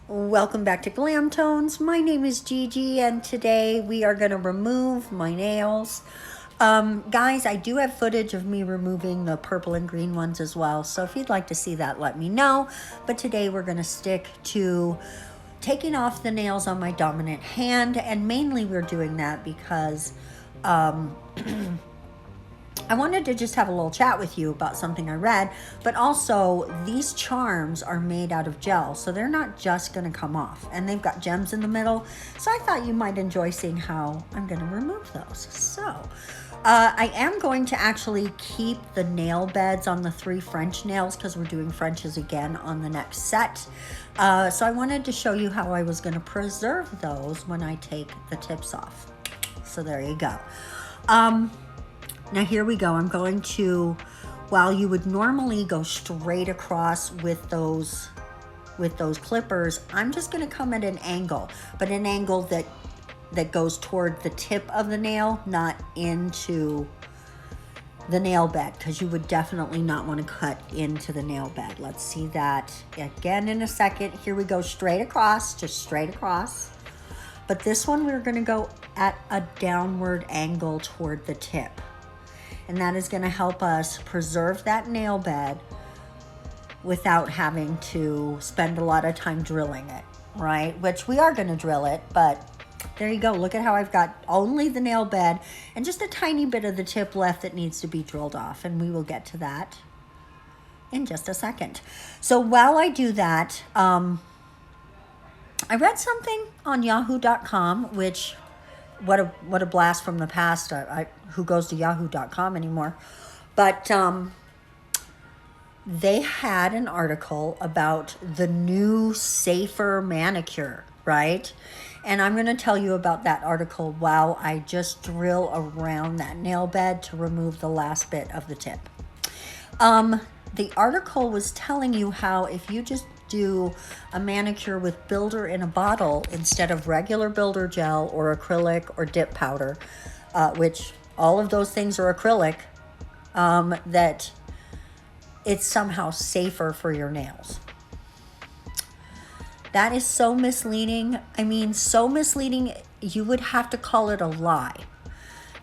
Welcome back to Glam Tones. My name is Gigi and today we are going to remove my nails. Guys, I do have footage of me removing the purple and green ones as well, so if you'd like to see that, let me know. But today we're going to stick to taking off the nails on my dominant hand, and mainly we're doing that because I wanted to just have a little chat with you about something I read, but also these charms are made out of gel, so they're not just going to come off, and they've got gems in the middle, so I thought you might enjoy seeing how I'm going to remove those. So I am going to actually keep the nail beds on the 3 French nails because we're doing Frenches again on the next set. So I wanted to show you how I was going to preserve those when I take the tips off. So there you go. Now here we go. I'm going to, while you would normally go straight across with those clippers, I'm just going to come at an angle, but an angle that goes toward the tip of the nail, not into the nail bed, because you would definitely not want to cut into the nail bed. Let's see that again in a second. Here we go, straight across, just straight across. But this one we're going to go at a downward angle toward the tip. And that is going to help us preserve that nail bed without having to spend a lot of time drilling it, right? Which we are going to drill it, but there you go. Look at how I've got only the nail bed and just a tiny bit of the tip left that needs to be drilled off. And we will get to that in just a second. So while I do that, I read something on Yahoo.com, which... What a blast from the past. Who goes to Yahoo.com anymore? But they had an article about the new safer manicure, right? And I'm going to tell you about that article while I just drill around that nail bed to remove the last bit of the tip. The article was telling you how if you just do a manicure with builder in a bottle instead of regular builder gel or acrylic or dip powder, which all of those things are acrylic, that it's somehow safer for your nails. That is so misleading. I mean, so misleading, you would have to call it a lie.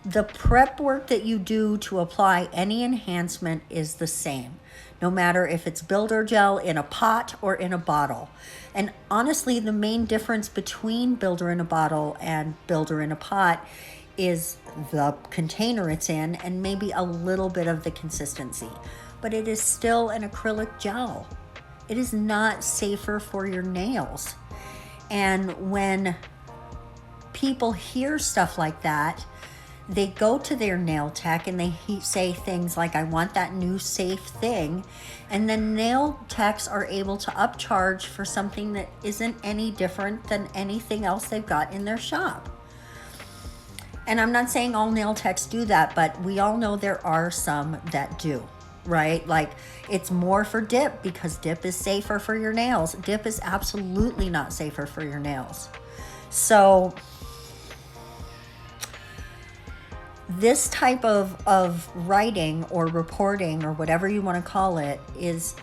The prep work that you do to apply any enhancement is the same, no matter if it's builder gel in a pot or in a bottle. And honestly, the main difference between builder in a bottle and builder in a pot is the container it's in and maybe a little bit of the consistency. But it is still an acrylic gel. It is not safer for your nails. And when people hear stuff like that, they go to their nail tech and they say things like, I want that new safe thing. And then nail techs are able to upcharge for something that isn't any different than anything else they've got in their shop. And I'm not saying all nail techs do that, but we all know there are some that do, right? Like, it's more for dip because dip is safer for your nails. Dip is absolutely not safer for your nails. So this type of writing or reporting or whatever you want to call it it's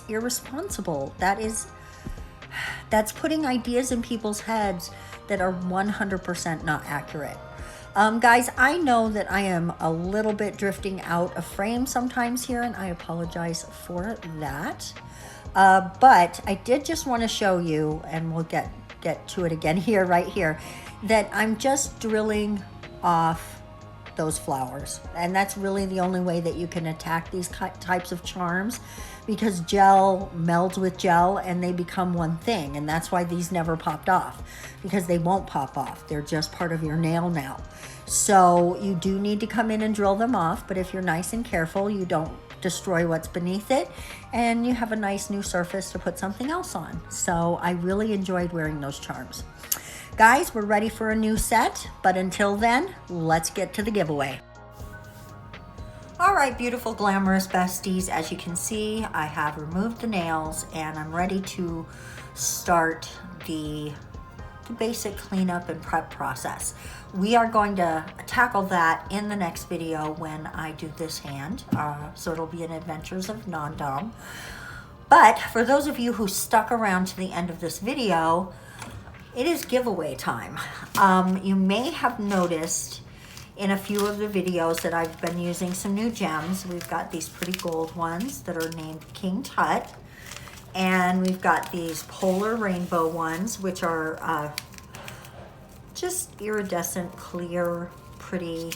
irresponsible. That's putting ideas in people's heads that are 100% not accurate. Guys, I know that I am a little bit drifting out of frame sometimes here, and I apologize for that. But I did just want to show you, and we'll get to it again here, right here, that I'm just drilling off those flowers. And that's really the only way that you can attack these types of charms, because gel melds with gel and they become one thing. And that's why these never popped off, because they won't pop off. They're just part of your nail now. So you do need to come in and drill them off, but if you're nice and careful, you don't destroy what's beneath it, and you have a nice new surface to put something else on. So I really enjoyed wearing those charms. Guys, we're ready for a new set, but until then, let's get to the giveaway. All right, beautiful, glamorous besties, as you can see, I have removed the nails and I'm ready to start the the basic cleanup and prep process. We are going to tackle that in the next video when I do this hand. So it'll be an Adventures of Non-Dom. But for those of you who stuck around to the end of this video, it is giveaway time. You may have noticed in a few of the videos that I've been using some new gems. We've got these pretty gold ones that are named King Tut. And we've got these polar rainbow ones, which are just iridescent, clear, pretty,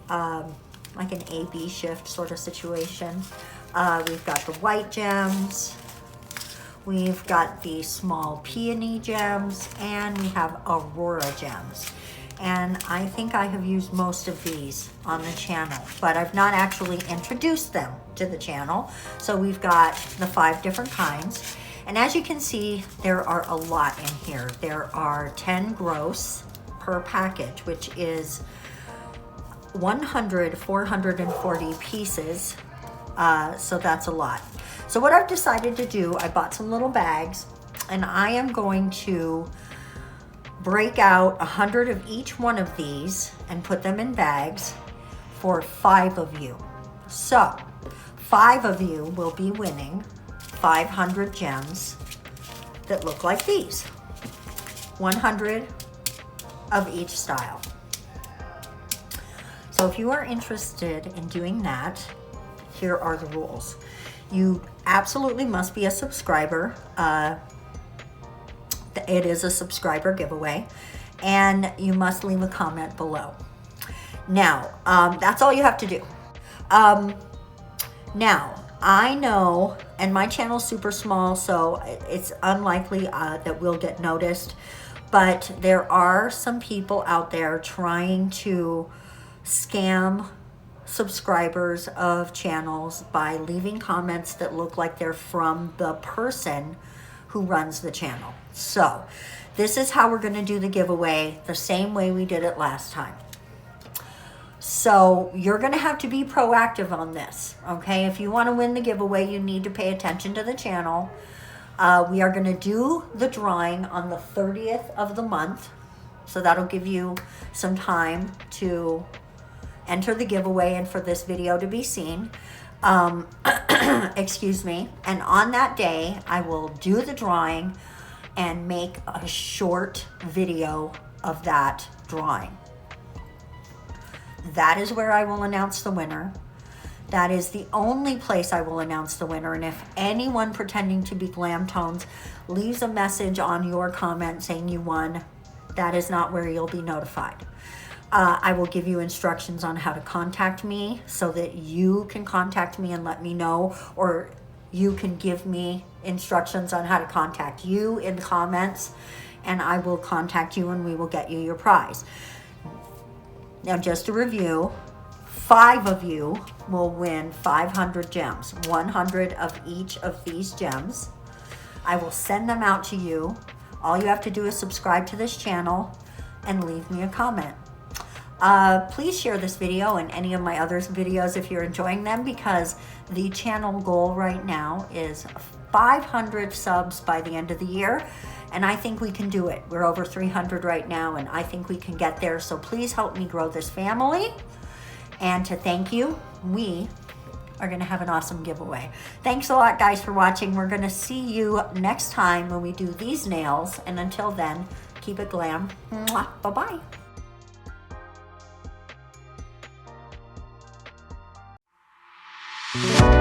like an A-B shift sort of situation. We've got the white gems. We've got the small peony gems, and we have aurora gems. And I think I have used most of these on the channel, but I've not actually introduced them to the channel. So we've got the 5 different kinds. And as you can see, there are a lot in here. There are 10 gross per package, which is 440 pieces. So that's a lot. So what I've decided to do, I bought some little bags, and I am going to break out 100 of each one of these and put them in bags for 5 of you. So 5 of you will be winning 500 gems that look like these. 100 of each style. So if you are interested in doing that, here are the rules. You absolutely must be a subscriber. It is a subscriber giveaway, and you must leave a comment below. Now, that's all you have to do. Now, I know, and my channel's super small, so it's unlikely that we'll get noticed, but there are some people out there trying to scam subscribers of channels by leaving comments that look like they're from the person who runs the channel. So this is how we're going to do the giveaway, the same way we did it last time. So you're going to have to be proactive on this, okay? If you want to win the giveaway, you need to pay attention to the channel. We are going to do the drawing on the 30th of the month, so that'll give you some time to enter the giveaway and for this video to be seen. Excuse me. And on that day, I will do the drawing and make a short video of that drawing. That is where I will announce the winner. That is the only place I will announce the winner. And if anyone pretending to be Glam Tones leaves a message on your comment saying you won, that is not where you'll be notified. I will give you instructions on how to contact me so that you can contact me and let me know, or you can give me instructions on how to contact you in the comments, and I will contact you and we will get you your prize. Now, just to review, 5 of you will win 500 gems, 100 of each of these gems. I will send them out to you. All you have to do is subscribe to this channel and leave me a comment. Please share this video and any of my other videos if you're enjoying them, because the channel goal right now is 500 subs by the end of the year, and I think we can do it. We're over 300 right now, and I think we can get there. So please help me grow this family. And to thank you, we are going to have an awesome giveaway. Thanks a lot, guys, for watching. We're going to see you next time when we do these nails, and until then, keep it glam. Mwah. Bye-bye. Yeah.